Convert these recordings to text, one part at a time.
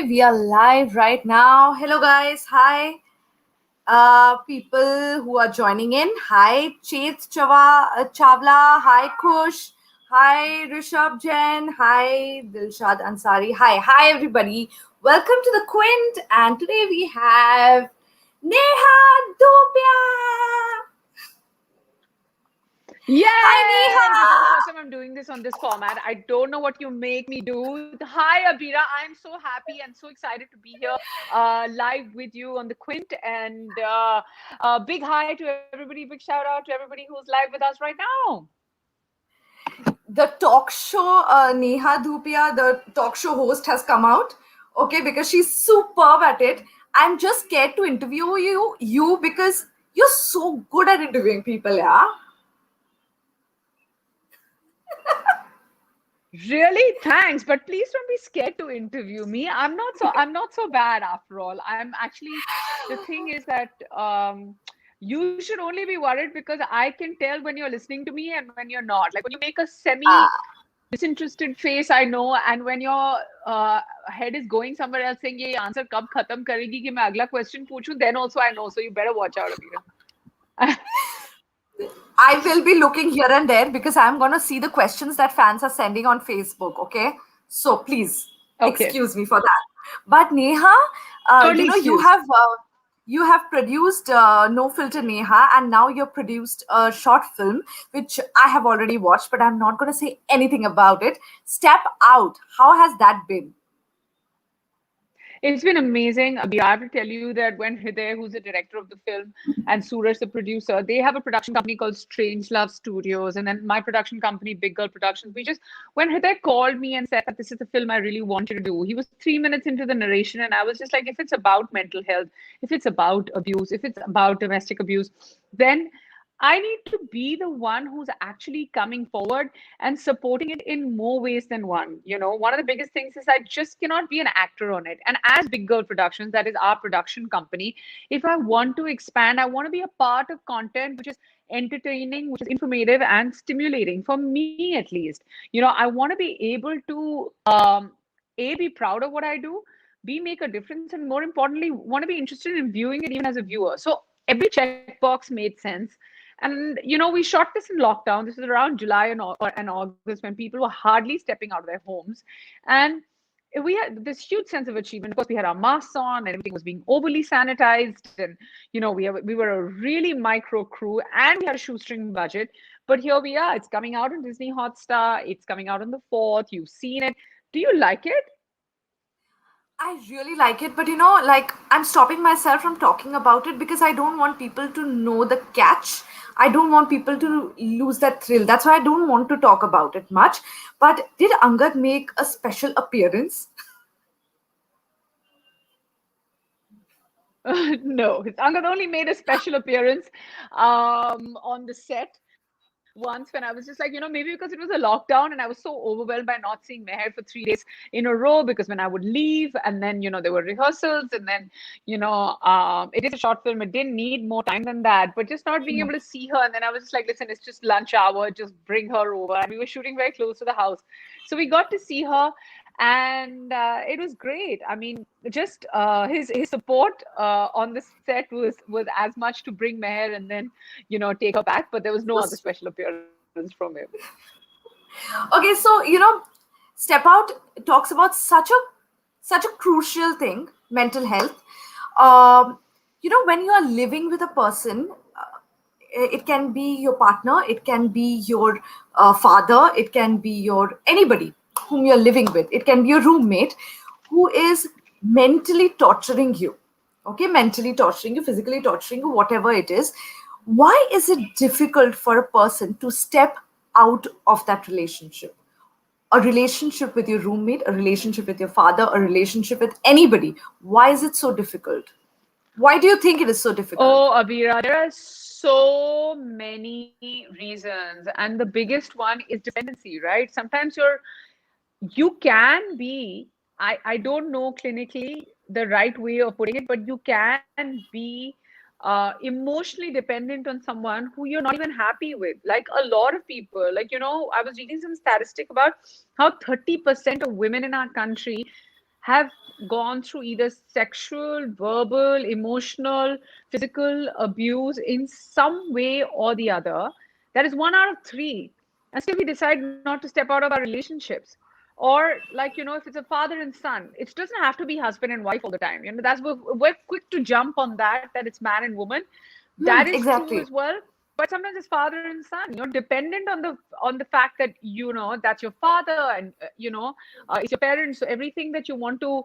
we are live right now. Hello, guys. Hi, people who are joining in. Hi, Chavla. Hi, Kush. Hi, Rishabh Jain. Hi, Dilshad Ansari. Hi, everybody. Welcome to the Quint. And today we have Neha Dhupia. Yay! Hi, This is the Neha. first time I'm doing this on this format. I don't know what you make me do. Hi, Abira. I'm so happy and so excited to be here live with you on the Quint. And big hi to everybody, big shout out to everybody who's live with us right now. The talk show, Neha Dhupia, the talk show host, has come out. Okay, because she's superb at it. I'm just scared to interview you because you're so good at interviewing people, yeah. Really? Thanks. But please don't be scared to interview me. I'm not so bad after all. I'm actually the thing is that you should only be worried because I can tell when you're listening to me and when you're not. Like when you make a semi disinterested face, I know, and when your head is going somewhere else saying ये answer कब खत्म करेगी कि मैं अगला question पूछूं, then also I know. So you better watch out, Abira. I will be looking here and there because I'm going to see the questions that fans are sending on Facebook. Okay, so please Okay, excuse me for that. But Neha, totally excused. you have produced No Filter Neha, and now you've produced a short film which I have already watched, but I'm not going to say anything about it. Step Out. How has that been? It's been amazing. Abhi, I have to tell you that when Hriday, who's the director of the film, and Suraj, the producer, they have a production company called Strange Love Studios, and then my production company, Big Girl Productions. When Hriday called me and said that this is the film I really wanted to do, he was 3 minutes into the narration, and I was just like, if it's about mental health, if it's about abuse, if it's about domestic abuse, then I need to be the one who's actually coming forward and supporting it in more ways than one. One of the biggest things is I just cannot be an actor on it. And as Big Girl Productions, that is our production company, if I want to expand, I want to be a part of content which is entertaining, which is informative and stimulating for me at least. I want to be able to be proud of what I do, B, make a difference, and more importantly, want to be interested in viewing it even as a viewer. So every checkbox made sense. And we shot this in lockdown. This was around July and August when people were hardly stepping out of their homes, and we had this huge sense of achievement. Of course, we had our masks on, and everything was being overly sanitized, and we were a really micro crew, and we had a shoestring budget. But here we are. It's coming out on Disney Hotstar. It's coming out on the 4th. You've seen it. Do you like it? I really like it, but like I'm stopping myself from talking about it because I don't want people to know the catch. I don't want people to lose that thrill. That's why I don't want to talk about it much. But did Angad make a special appearance? No, Angad only made a special appearance on the set once when I was just like, maybe because it was a lockdown and I was so overwhelmed by not seeing Meher for 3 days in a row because when I would leave and then, there were rehearsals and then, it is a short film. It didn't need more time than that, but just not being able to see her. And then I was just like, listen, it's just lunch hour, just bring her over. And we were shooting very close to the house. So we got to see her and it was great. I mean, just his support on the set was as much to bring Meher and then take her back, but there was no other special appearance from him. Okay, so Step Out talks about such a crucial thing, mental health. When you are living with a person, it can be your partner, it can be your father, it can be your anybody whom you're living with, it can be your roommate who is mentally torturing you. Okay, mentally torturing you, physically torturing you, whatever it is. Why is it difficult for a person to step out of that relationship? A relationship with your roommate, a relationship with your father, a relationship with anybody. Why is it so difficult? Why do you think it is so difficult? Oh, Abira, there are so many reasons. And the biggest one is dependency, right? Sometimes you can be, I don't know clinically the right way of putting it, but you can be emotionally dependent on someone who you're not even happy with. Like a lot of people, like, I was reading some statistic about how 30% of women in our country have gone through either sexual, verbal, emotional, physical abuse in some way or the other. That is one out of three. And still we decide not to step out of our relationships. Or like, if it's a father and son, it doesn't have to be husband and wife all the time. We're quick to jump on that it's man and woman. That is true Exactly. as well. But sometimes it's father and son, dependent on the fact that that's your father, and it's your parents. So everything that you want to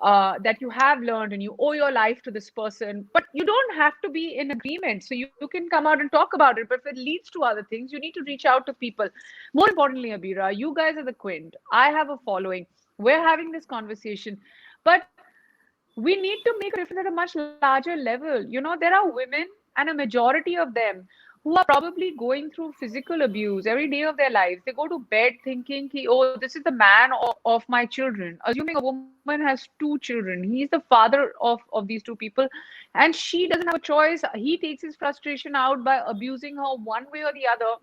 that you have learned, and you owe your life to this person, but you don't have to be in agreement. So you can come out and talk about it, but if it leads to other things, you need to reach out to people. More importantly, Abira, you guys are the quint. I have a following. We're having this conversation, but we need to make a difference at a much larger level. There are women, and a majority of them, who are probably going through physical abuse every day of their lives. They go to bed thinking, oh, this is the man of my children, assuming a woman has two children. He's the father of these two people, and she doesn't have a choice. He takes his frustration out by abusing her one way or the other,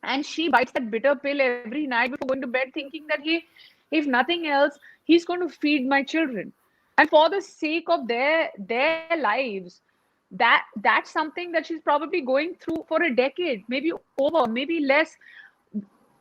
and she bites that bitter pill every night before going to bed, thinking that, hey, if nothing else, he's going to feed my children. And for the sake of their lives, that's something that she's probably going through for a decade, maybe over, maybe less.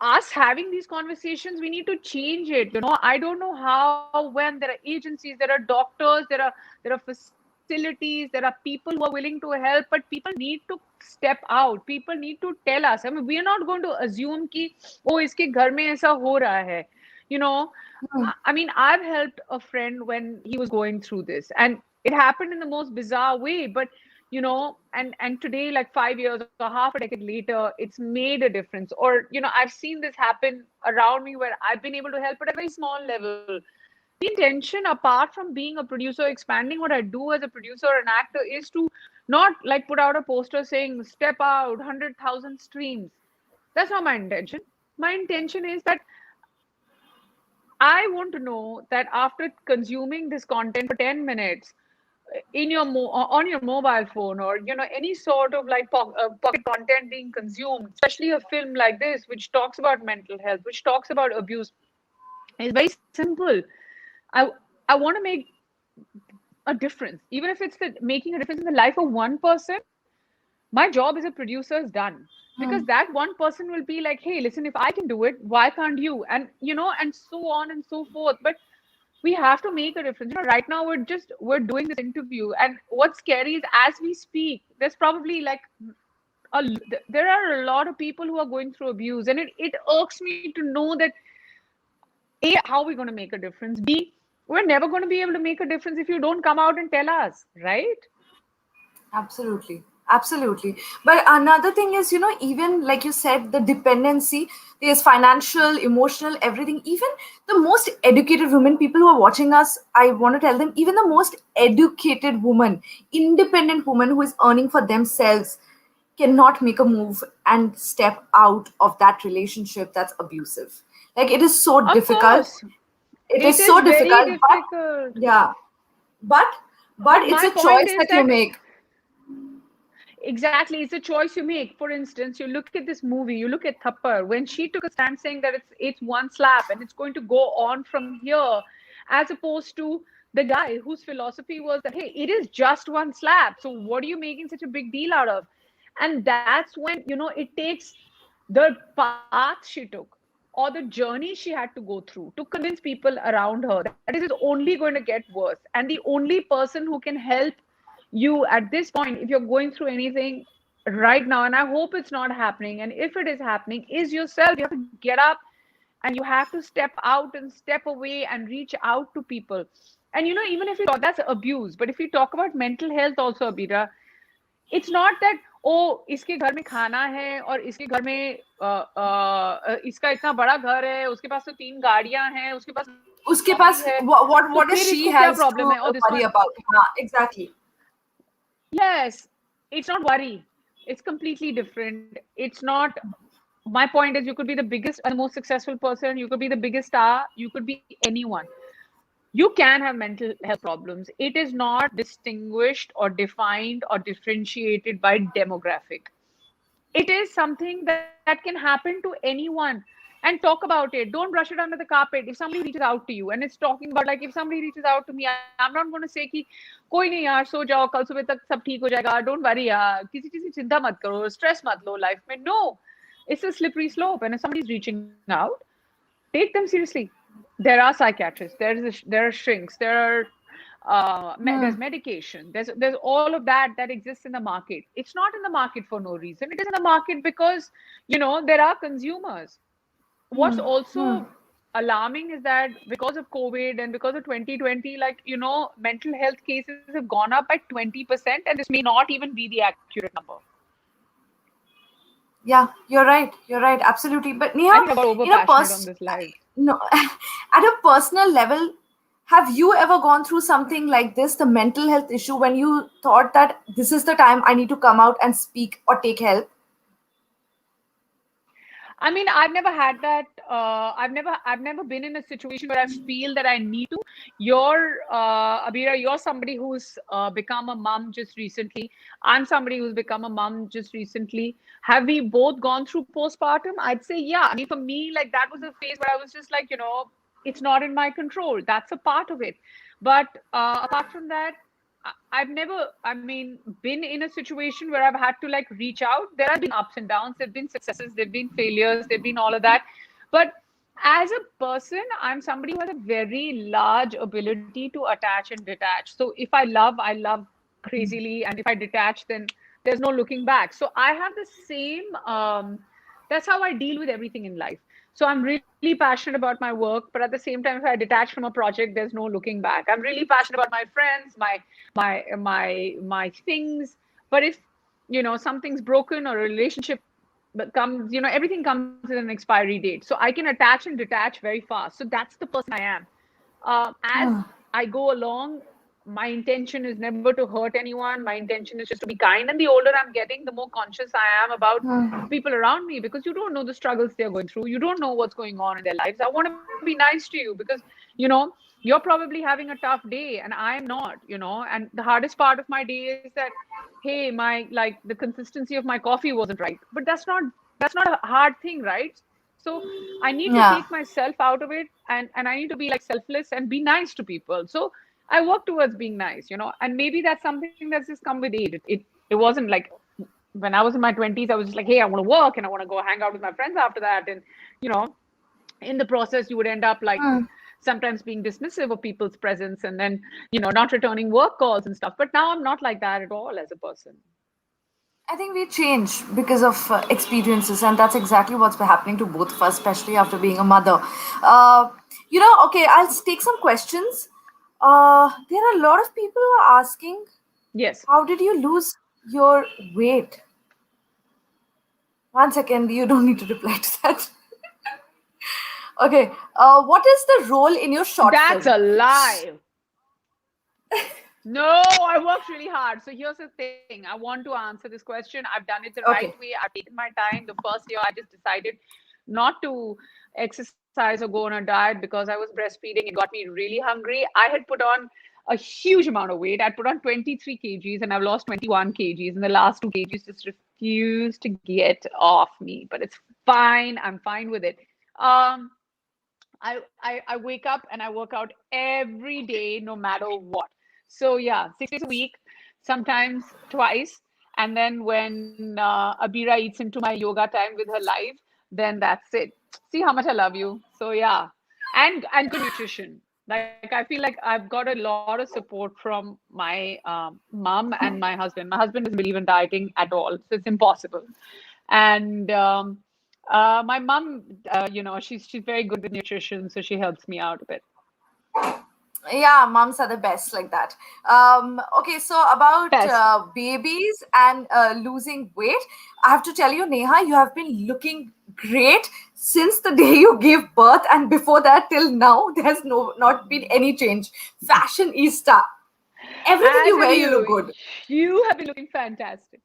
Us having these conversations, we need to change it. I don't know how. When there are agencies, there are doctors, there are facilities, there are people who are willing to help, but people need to step out. People need to tell us. I mean, we are not going to assume ki, oh, iske ghar mein aisa ho raha hai. you know Hmm. I mean, I've helped a friend when he was going through this, and it happened in the most bizarre way. But and today, like 5 years or half a decade later, it's made a difference. Or I've seen this happen around me, where I've been able to help at a very small level. The intention, apart from being a producer, expanding what I do as a producer or an actor, is to not like put out a poster saying step out 100,000 streams. That's not my intention. My intention is that I want to know that after consuming this content for 10 minutes in your on your mobile phone, or any sort of like pocket content being consumed, especially a film like this, which talks about mental health, which talks about abuse, is very simple. I want to make a difference, even if it's making a difference in the life of one person. My job as a producer is done, because Hmm. that one person will be like, hey, listen, if I can do it, why can't you? And and so on and so forth. But we have to make a difference. Right now we're doing this interview, and what's scary is, as we speak, there's probably like there are a lot of people who are going through abuse, and it irks me to know that, A, how are we going to make a difference? B, we're never going to be able to make a difference if you don't come out and tell us, right? Absolutely. Absolutely. But another thing is, even like you said, the dependency, there's financial, emotional, everything. Even the most educated women, people who are watching us, I want to tell them, even the most educated woman, independent woman who is earning for themselves, cannot make a move and step out of that relationship that's abusive. Like, it is so Of difficult. course, It it is is so very difficult, but difficult. yeah, but But it's my a point choice is that you that, make. exactly, it's a choice you make. For instance, you look at this movie, you look at Thappar, when she took a stand saying that it's one slap and it's going to go on from here, as opposed to the guy whose philosophy was that, hey, it is just one slap. So what are you making such a big deal out of? And that's when, it takes the path she took, or the journey she had to go through to convince people around her that it is only going to get worse. And the only person who can help you at this point, if you're going through anything right now, and I hope it's not happening, and if it is happening, is yourself. You have to get up, and you have to step out and step away and reach out to people. And even if we talk, that's abuse, but if we talk about mental health also, Abira, it's not that, oh, इसके घर में खाना है, और इसके घर में इसका इतना बड़ा घर है, उसके पास तो 3 गाड़ियां हैं, उसके पास Uske नौकरी paas, है, तो what does फिर she इसको क्या has to प्रॉब्लम है? और this worry one, about? Yeah, exactly. yes, it's not worry. It's completely different. It's not. My point is, you could be the biggest and the most successful person. You could be the biggest star. You could be anyone. You can have mental health problems. It is not distinguished or defined or differentiated by demographic. It is something that can happen to anyone. and talk about it. Don't brush it under the carpet. If somebody reaches out to you and it's talking about, like, if somebody reaches out to me, I'm not going to say कि कोई नहीं यार, सो जाओ, कल सुबह तक सब ठीक हो जाएगा, don't worry यार, किसी चीज की चिंता मत करो, stress मत लो life में. No, it's a slippery slope. And if somebody's reaching out, take them seriously. There are psychiatrists, there are shrinks, there are there's Hmm. medication, there's all of that that exists in the market. It's not in the market for no reason. It is in the market because, there are consumers. What's Hmm. Hmm. also alarming is that because of COVID and because of 2020, like, mental health cases have gone up by 20%, and this may not even be the accurate number. Yeah, you're right. You're right. Absolutely. But I Neha, think I got over in a passionate on pers this live. no, at a personal level, have you ever gone through something like this, the mental health issue, when you thought that this is the time I need to come out and speak or take help? I mean, I've never had that. I've never been in a situation where I feel that I need to. Abira, you're somebody who's become a mom just recently. I'm somebody who's become a mom just recently. Have we both gone through postpartum? I'd say, yeah. I mean, for me, like, that was a phase where I was just like, it's not in my control. That's a part of it. But apart from that, I've never, I mean, been in a situation where I've had to like reach out. There have been ups and downs, there've been successes, there've been failures, there've been all of that. But as a person, I'm somebody who has a very large ability to attach and detach. So if I love crazily, and if I detach, then there's no looking back. So I have the same, that's how I deal with everything in life. So I'm really passionate about my work, but at the same time, if I detach from a project, there's no looking back. I'm really passionate about my friends, my things. But if something's broken, or a relationship comes, everything comes with an expiry date. So I can attach and detach very fast. So that's the person I am. As Hmm. I go along, my intention is never to hurt anyone. My intention is just to be kind. And the older I'm getting, the more conscious I am about Hmm. people around me, because you don't know the struggles they're going through. You don't know what's going on in their lives. I want to be nice to you because, you know, you're probably having a tough day and I am not. And the hardest part of my day is that, hey, the consistency of my coffee wasn't right. But that's not a hard thing, right? So I need to take Yeah. myself out of it, and I need to be like selfless and be nice to people. So I work towards being nice. And maybe that's something that's just come with age. It wasn't like when I was in my 20s, I was just like, hey, I want to work and I want to go hang out with my friends after that. And, you know, in the process, you would end up like Hmm. sometimes being dismissive of people's presence, and then, not returning work calls and stuff. But now I'm not like that at all as a person. I think we change because of experiences, and that's exactly what's been happening to both of us, especially after being a mother. Okay, I'll take some questions. There are a lot of people who are asking, Yes. how did you lose your weight? One second, you don't need to reply to that. Okay, what is the role in your short That's film? a lie. No, I worked really hard. So here's the thing. I want to answer this question. I've done it the right way. Okay. I've taken my time. The first year, I just decided not to exercise or go on a diet because I was breastfeeding. It got me really hungry. I had put on a huge amount of weight. I'd put on 23 kgs and I've lost 21 kgs. And the last 2 kgs just refused to get off me. But it's fine. I'm fine with it. Um, I wake up and I work out every day, no matter what. So yeah, 6 days a week, sometimes twice. And then when Abira eats into my yoga time with her live, then that's it. See how much I love you. So yeah, and good nutrition. Like I feel like I've got a lot of support from my mom and my husband. My husband doesn't believe in dieting at all, so it's impossible. And my mom, she's very good with nutrition, so she helps me out a bit. Yeah, moms are the best like that. Okay, so about Best. babies and losing weight, I have to tell you, Neha, you have been looking great since the day you gave birth, and before that till now, there's not been any change. Fashionista, everything As you have wear, you look you. good. You have been looking fantastic.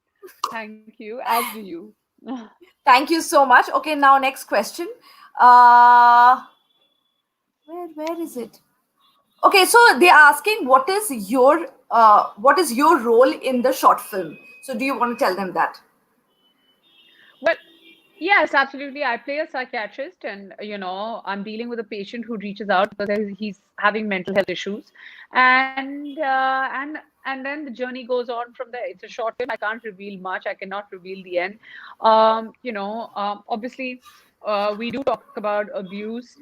Thank you. As do you. Thank you so much. Okay, now next question. Uh, where is it? Okay, so they're asking what is your role in the short film? So do you want to tell them that? Well, Yes, absolutely. I play a psychiatrist, and I'm dealing with a patient who reaches out because he's having mental health issues, and then the journey goes on from there. It's a short film. I can't reveal much. I cannot reveal the end. Obviously, we do talk about abuse.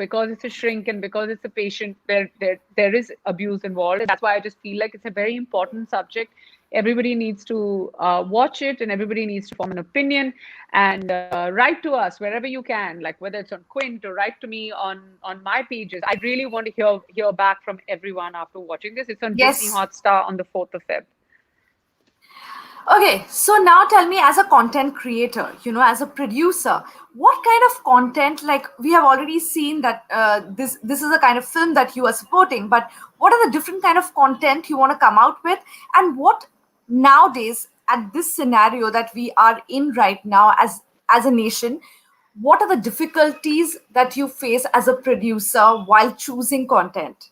Because it's a shrink and because it's a patient, there is abuse involved. That's why I just feel like it's a very important subject. Everybody needs to watch it, and everybody needs to form an opinion and write to us wherever you can, like whether it's on Quint or write to me on my pages. I really want to hear back from everyone after watching this. It's on Disney Yes. Hotstar on the 4th of Feb. Okay, so now tell me, as a content creator, as a producer, what kind of content? Like, we have already seen that this is the kind of film that you are supporting, but what are the different kind of content you want to come out with, and what nowadays, at this scenario that we are in right now as a nation, what are the difficulties that you face as a producer while choosing content?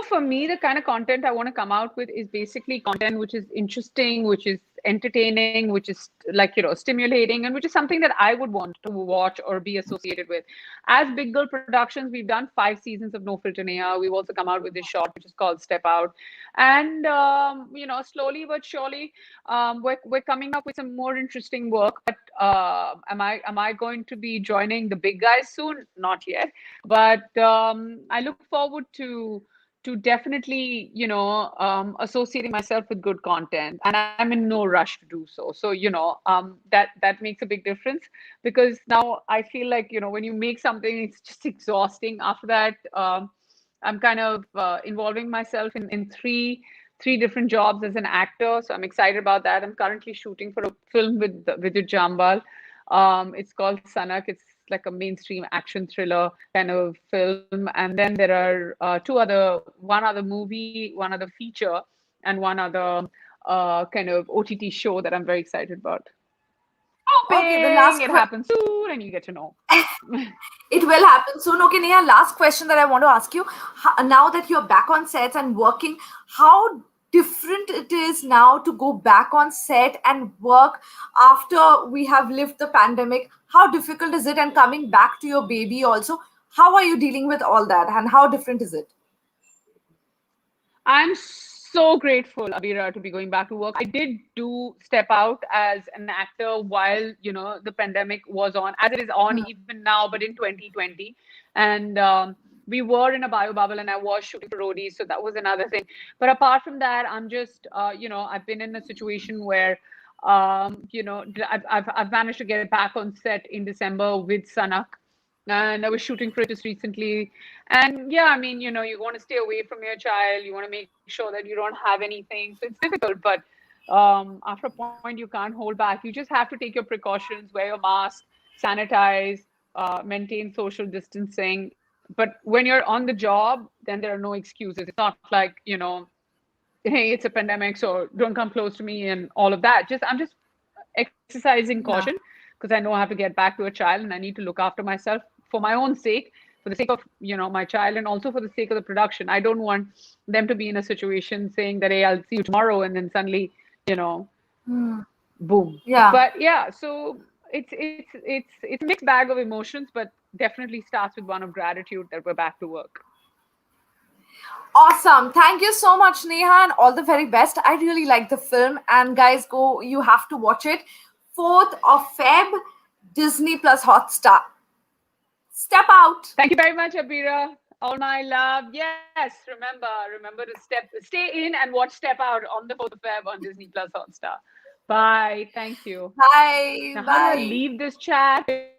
For me, the kind of content I want to come out with is basically content which is interesting, which is entertaining, which is like, stimulating, and which is something that I would want to watch or be associated with. As Big Girl Productions, we've done 5 seasons of No Filter Neha. We've also come out with this short, which is called Step Out. And, slowly but surely, we're coming up with some more interesting work. But am I going to be joining the big guys soon? Not yet. But I look forward to definitely, associating myself with good content, and I'm in no rush to do so. So, that makes a big difference, because now I feel like, when you make something, it's just exhausting. After that, I'm kind of involving myself in three different jobs as an actor. So I'm excited about that. I'm currently shooting for a film with Vidit Jambal. It's called Sanak. It's like a mainstream action thriller kind of film. And then there are one other movie, one other feature, and one other kind of OTT show that I'm very excited about. Okay, the Hoping last it question. happens soon and you get to know. It will happen soon. Okay, Neha, last question that I want to ask you. Now that you're back on sets and working, how different it is now to go back on set and work after we have lived the pandemic? How difficult is it? And coming back to your baby also, how are you dealing with all that? And how different is it? I'm so grateful, Abira, to be going back to work. I did do Step Out as an actor while, the pandemic was on, as it is on even now, but in 2020. And we were in a bio bubble, and I was shooting for roadies. So that was another thing. But apart from that, I'm just, I've been in a situation where, I've managed to get back on set in December with Sanak, and I was shooting for it just recently. And yeah, I mean, you want to stay away from your child. You want to make sure that you don't have anything. So it's difficult, but after a point, you can't hold back. You just have to take your precautions, wear your mask, sanitize, maintain social distancing. But when you're on the job, then there are no excuses. It's not like, hey, it's a pandemic, so don't come close to me and all of that. I'm just exercising caution, Yeah. because I know I have to get back to a child, and I need to look after myself for my own sake, for the sake of, my child, and also for the sake of the production. I don't want them to be in a situation saying that, hey, I'll see you tomorrow, and then suddenly, you know, boom. Yeah. But yeah, so it's a mixed bag of emotions, but definitely starts with one of gratitude that we're back to work. Awesome. Thank you so much, Neha, and all the very best. I really like the film. And guys, go, you have to watch it. 4th of Feb, Disney Plus Hotstar. Step out. Thank you very much, Abira. All my love. Yes, remember to stay in and watch Step Out on the 4th of Feb on Disney Plus Hotstar. Bye. Thank you. Bye. Now, how do I Bye. leave this chat?